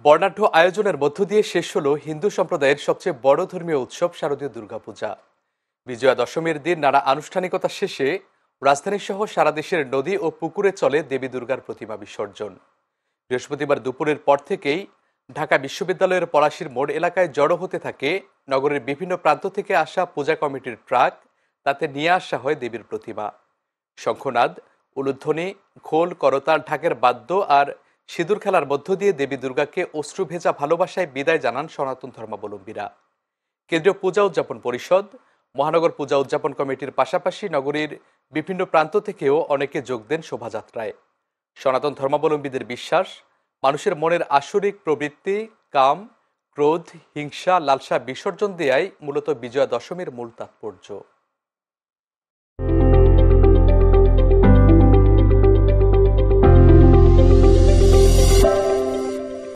বর্ণাঢ্য আয়োজনের মধ্য দিয়ে শেষ হলো হিন্দু সম্প্রদায়ের সবচেয়ে বড় ধর্মীয় উৎসব শারদীয় দুর্গাপূজা। বিজয়া দশমীর দিন নানা আনুষ্ঠানিকতা শেষে রাজধানী সহ সারা দেশের নদী ও পুকুরে চলে দেবী দুর্গার প্রতিমা বিসর্জন। বৃহস্পতিবার দুপুরের পর থেকেই ঢাকা বিশ্ববিদ্যালয়ের পলাশীর মোড় এলাকায় জড়ো হতে থাকে নগরের বিভিন্ন প্রান্ত থেকে আসা পূজা কমিটির ট্রাক। তাতে নিয়ে আসা হয় দেবীর প্রতিমা। শঙ্খনাদ, উলুধ্বনি, খোল, করতাল, ঢাকের বাদ্য আর সিঁদুর খেলার মধ্য দিয়ে দেবী দুর্গাকে অশ্রু ভেজা ভালোবাসায় বিদায় জানান সনাতন ধর্মাবলম্বীরা। কেন্দ্রীয় পূজা উদযাপন পরিষদ, মহানগর পূজা উদযাপন কমিটির পাশাপাশি নগরীর বিভিন্ন প্রান্ত থেকেও অনেকে যোগ দেন শোভাযাত্রায়। সনাতন ধর্মাবলম্বীদের বিশ্বাস, মানুষের মনের আসরিক প্রবৃত্তি, কাম, ক্রোধ, হিংসা, লালসা বিসর্জন দেয়াই মূলত বিজয়া দশমীর মূল তাৎপর্য।